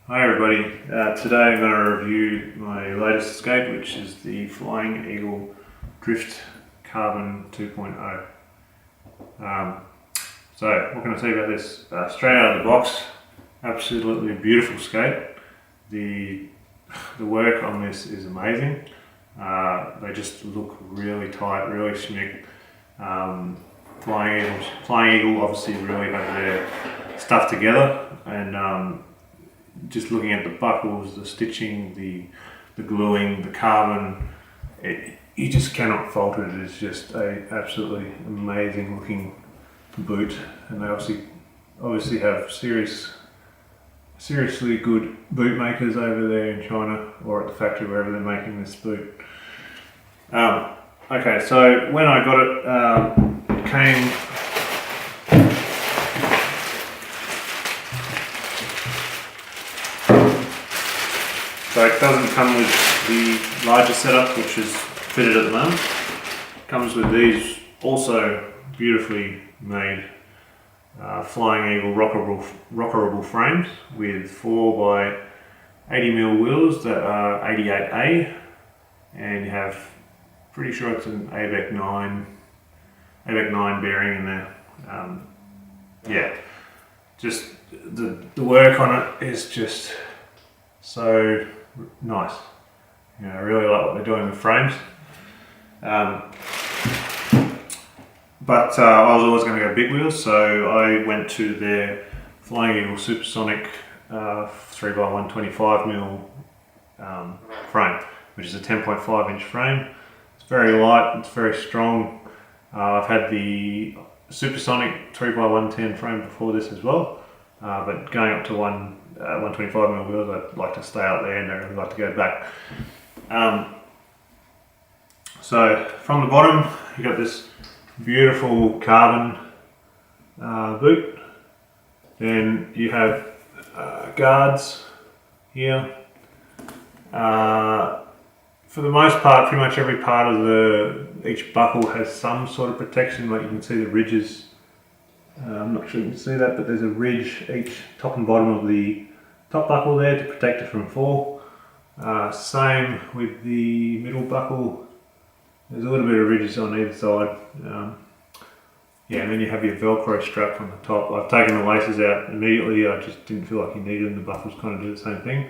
Hi everybody, today I'm going to review my latest skate, which is the Flying Eagle Drift Carbon 2.0. So what can I say about this? Straight out of the box, absolutely beautiful skate. The work on this is amazing. They just look really tight, really schmick. Flying Eagle obviously really have their stuff together, and just looking at the buckles, the stitching, the gluing, the carbon, you just cannot fault it. It's just a absolutely amazing looking boot, and they obviously have seriously good boot makers over there in China or at the factory wherever they're making this boot. Okay, so when I got it, it came. So it doesn't come with the larger setup, which is fitted at the moment. It comes with these also beautifully made Flying Eagle rockerable frames with 4x80mm wheels that are 88A, and you have, pretty sure it's an ABEC 9 bearing in there. Yeah, just the work on it is just so nice. I really like what they're doing with frames. But I was always going to go big wheels, so I went to their Flying Eagle Supersonic 3x125mm frame, which is a 10.5 inch frame. It's very light, it's very strong. I've had the Supersonic 3x110 frame before this as well, but going up to 125mm wheels, I'd like to stay out there and don't really like to go back. So from the bottom, you got this beautiful carbon boot. Then you have guards here. For the most part, pretty much every part of each buckle has some sort of protection. Like you can see the ridges. I'm not sure you can see that, but there's a ridge each top and bottom of the top buckle there to protect it from fall. Same with the middle buckle. There's a little bit of ridges on either side. Yeah, and then you have your Velcro strap on the top. I've taken the laces out immediately. I just didn't feel like you needed them. The buckles kind of do the same thing.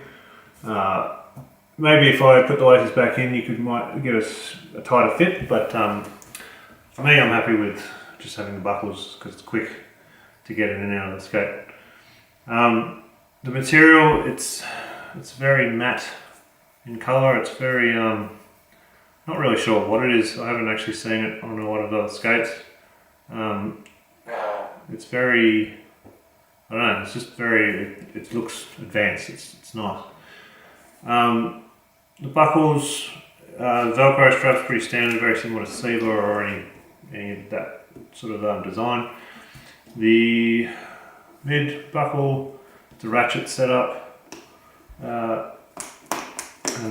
Maybe if I put the laces back in, you might get a tighter fit, but for me, I'm happy with just having the buckles because it's quick to get in and out of the skate. The material, it's very matte in colour. It's very, not really sure what it is. I haven't actually seen it on a lot of other skates. It's very, I don't know, it's just very, it looks advanced, it's nice. The buckles, Velcro strap's pretty standard, very similar to fibre or any of that sort of design. The mid buckle, it's a ratchet setup, and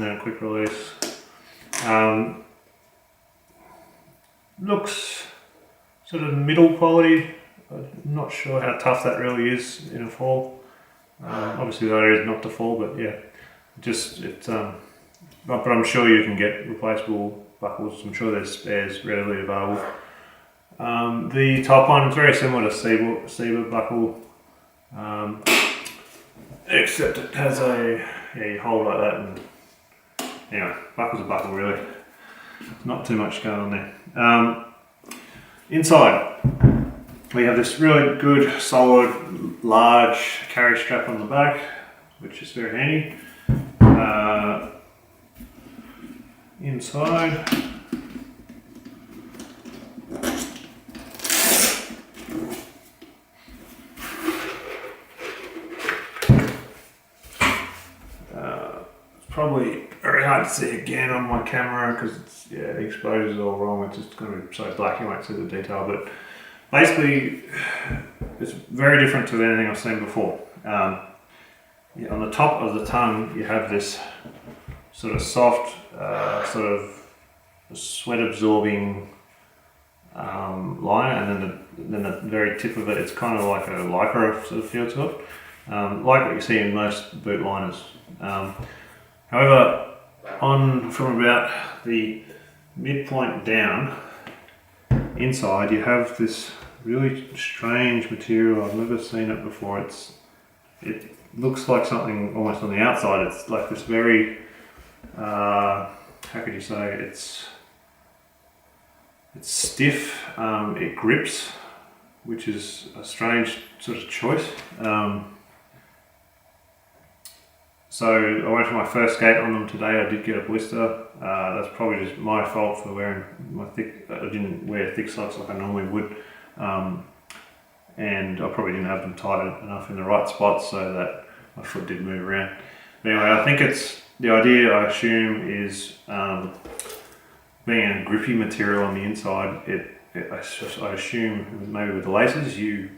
then a quick release. Looks sort of middle quality. I'm not sure how tough that really is in a fall. Obviously the idea is not to fall, but yeah, but I'm sure you can get replaceable buckles. I'm sure there's spares readily available. The top one is very similar to Fibre buckle, except it has you hold like that, and anyway, buckle's a buckle really. Not too much going on there. Inside, we have this really good, solid, large carry strap on the back, which is very handy. Inside, it's probably very hard to see again on my camera because the exposure is all wrong. It's just going to be so black you won't see the detail, but basically it's very different to anything I've seen before. On the top of the tongue you have this sort of soft, sort of sweat absorbing line, and then the very tip of it, it's kind of like a lycra sort of feel to it. like what you see in most boot liners. However, from about the midpoint down inside, you have this really strange material. I've never seen it before. It looks like something almost on the outside. It's like this very, how could you say, it's stiff, it grips, which is a strange sort of choice. So I went for my first skate on them today. I did get a blister. That's probably just my fault for wearing I didn't wear thick socks like I normally would. And I probably didn't have them tight enough in the right spots so that my foot did move around. But anyway, I think the idea, I assume, is being a grippy material on the inside. I assume maybe with the laces you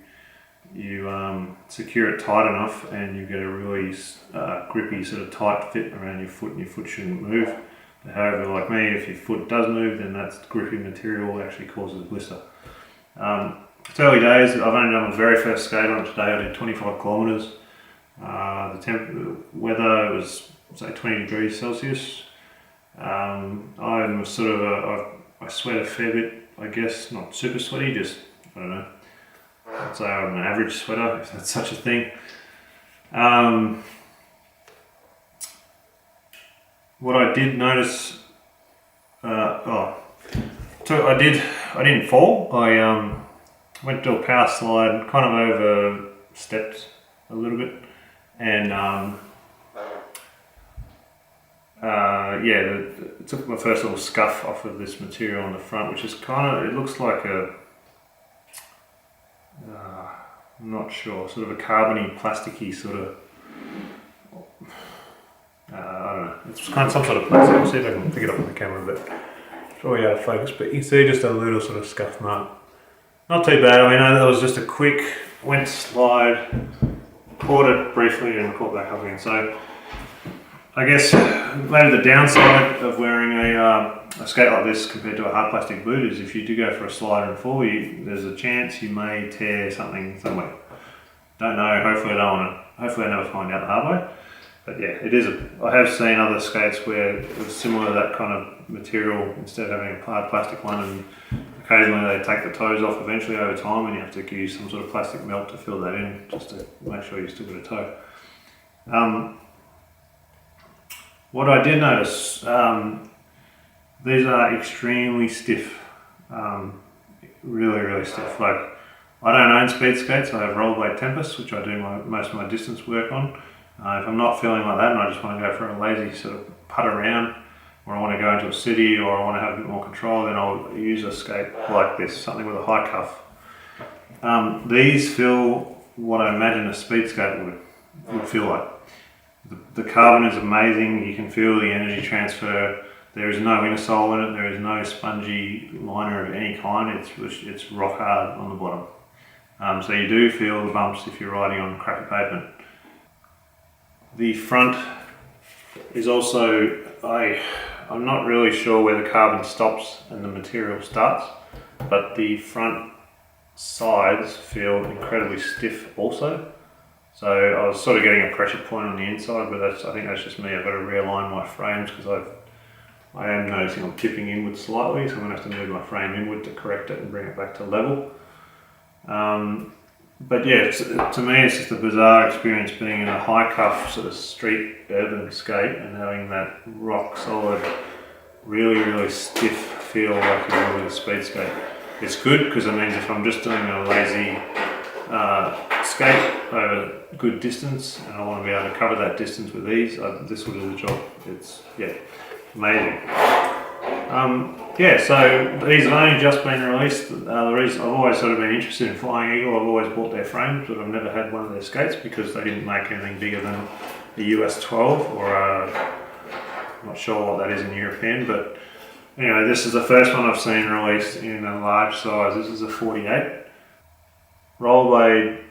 secure it tight enough and you get a really grippy sort of tight fit around your foot, and your foot shouldn't move. However, like me, if your foot does move, then that grippy material actually causes a blister. It's early days. I've only done my very first skate on it today. I did 25 kilometres. The weather was say 20 degrees Celsius. I'm sort of I sweat a fair bit, I guess, not super sweaty, just, I don't know, I'd say I'm an average sweater, if that's such a thing. What I did notice, I didn't fall. I went to a power slide, kind of overstepped a little bit, and it took my first little scuff off of this material on the front, which is it looks like I'm not sure, sort of a carbony, plasticky sort of, I don't know, it's kind of some sort of plastic. I'll see if I can pick it up on the camera, but it's probably out of focus, but you can see just a little sort of scuff mark. Not too bad. I mean, that was just a quick, went slide, caught it briefly and caught back up again. So I guess maybe the downside of wearing a skate like this compared to a hard plastic boot is if you do go for a slide and fall, there's a chance you may tear something somewhere. Don't know. Hopefully I never find out the hard way. But yeah, it is. I have seen other skates where it was similar to that kind of material. Instead of having a hard plastic one, and occasionally they take the toes off eventually over time, and you have to use some sort of plastic melt to fill that in just to make sure you still got a toe. What I did notice, these are extremely stiff, really, really stiff. Like, I don't own speed skates. I have rollerblade Tempest, which I do most of my distance work on. If I'm not feeling like that and I just want to go for a lazy sort of putt around, or I want to go into a city, or I want to have a bit more control, then I'll use a skate like this, something with a high cuff. These feel what I imagine a speed skate would feel like. The carbon is amazing. You can feel the energy transfer. There is no inner sole in it. There is no spongy liner of any kind. It's rock hard on the bottom. So you do feel the bumps if you're riding on crappy pavement. The front is also, I'm not really sure where the carbon stops and the material starts, but the front sides feel incredibly stiff also. So I was sort of getting a pressure point on the inside, but I think that's just me. I've got to realign my frames because I am noticing I'm tipping inward slightly, so I'm going to have to move my frame inward to correct it and bring it back to level. But yeah, to me it's just a bizarre experience being in a high cuff sort of street urban skate and having that rock solid, really, really stiff feel like you're with a speed skate. It's good because it means if I'm just doing a lazy skate over good distance and I want to be able to cover that distance with ease, this will do the job. It's, yeah, amazing. So these have only just been released. The reason I've always sort of been interested in Flying Eagle, I've always bought their frames, but I've never had one of their skates because they didn't make anything bigger than a US 12 or I'm not sure what that is in European, but anyway, this is the first one I've seen released in a large size. This is a 48. Rollerblade,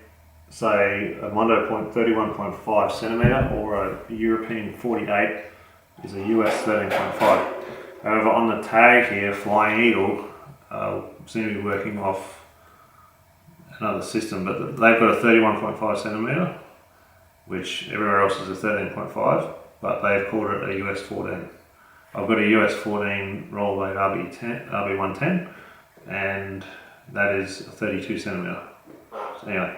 say a Mondo point 31.5 centimetre or a European 48 is a US 13.5. However, on the tag here, Flying Eagle seem to be working off another system, but they've got a 31.5 centimetre which everywhere else is a 13.5, but they've called it a US 14. I've got a US 14 rollerblade RB110, and that is a 32 centimeter. So anyway,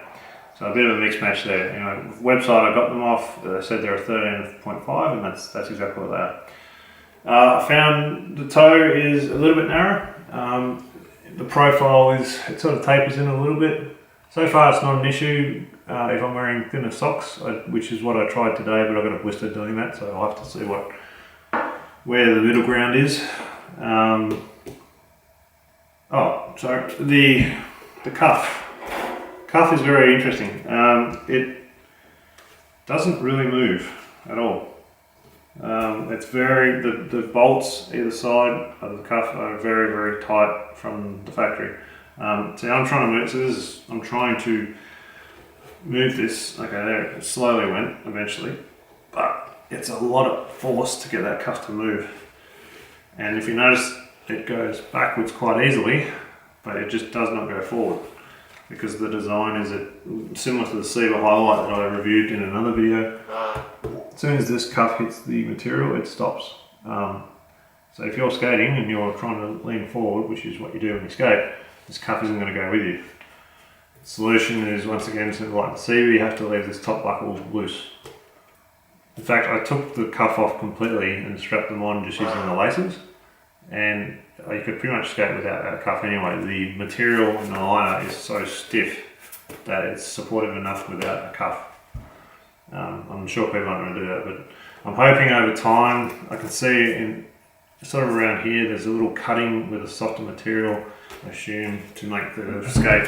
so a bit of a mixed match there. Anyway, website I got them off, they said they're a 13.5, and that's exactly what they are. I found the toe is a little bit narrow. The profile it sort of tapers in a little bit. So far it's not an issue if I'm wearing thinner socks, which is what I tried today, but I got a blister doing that, so I'll have to see where the middle ground is. So the cuff. Cuff is very interesting. It doesn't really move at all. It's the bolts either side of the cuff are very, very tight from the factory. So I'm trying to move. I'm trying to move this. Okay, there it slowly went eventually, but it's a lot of force to get that cuff to move. And if you notice, it goes backwards quite easily, but it just does not go forward because the design is similar to the fibre highlight that I reviewed in another video. As soon as this cuff hits the material, it stops. So if you're skating and you're trying to lean forward, which is what you do when you skate, this cuff isn't going to go with you. The solution is, once again, similar like the fibre, you have to leave this top buckle loose. In fact, I took the cuff off completely and strapped them on just using the laces, and you could pretty much skate without that cuff anyway. The material in the liner is so stiff that it's supportive enough without a cuff. I'm sure people aren't going to do that, but I'm hoping over time, I can see in sort of around here, there's a little cutting with a softer material, I assume, to make the skate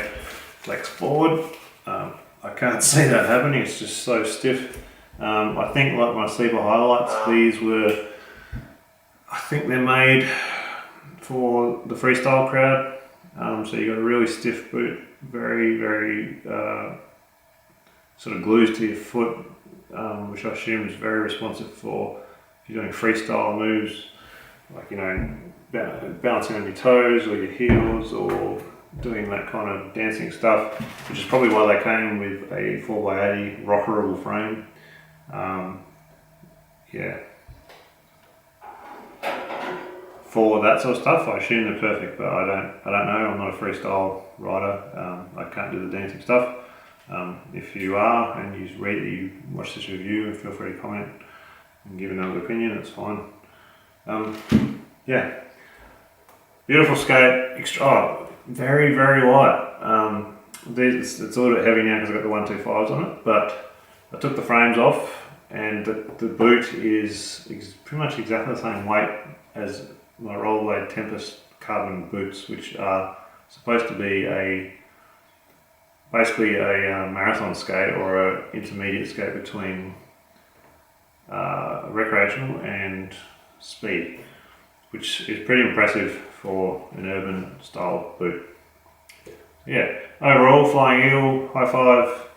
flex forward. I can't see that happening, it's just so stiff. I think like my fibre highlights, I think they're made for the freestyle crowd. So you got a really stiff boot, very, very sort of glues to your foot, which I assume is very responsive for if you're doing freestyle moves, like, you know, balancing on your toes or your heels, or doing that kind of dancing stuff, which is probably why they came with a 4x80 rockerable frame. Yeah. For that sort of stuff, I assume they're perfect, but I don't know. I'm not a freestyle rider. I can't do the dancing stuff. If you are and you watch this review, feel free to comment and give another opinion. It's fine. Yeah, beautiful skate. Very, very light. It's a little bit heavy now because I've got the 125s on it, but I took the frames off, and the boot is pretty much exactly the same weight as my rollerblade Tempest carbon boots, which are supposed to be basically a marathon skate or an intermediate skate between recreational and speed, which is pretty impressive for an urban style boot. Yeah, overall, Flying Eagle, high five.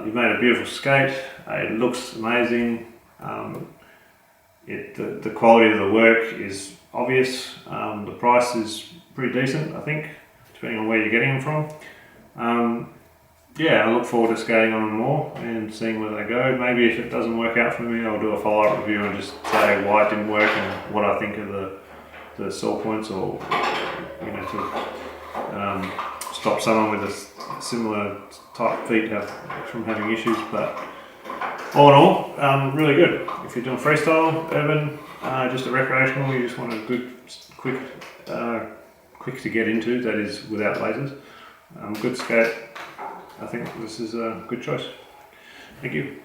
You've made a beautiful skate. It looks amazing. The quality of the work is obvious. The price is pretty decent, I think, depending on where you're getting them from. Yeah, I look forward to skating on them more and seeing where they go. Maybe if it doesn't work out for me, I'll do a follow-up review and just say why it didn't work and what I think of the sore points, or, you know, to stop someone with a similar type feet from having issues. But all in all, really good. If you're doing freestyle, urban, just a recreational, you just want a good, quick to get into, that is without lasers. Good skate. I think this is a good choice. Thank you.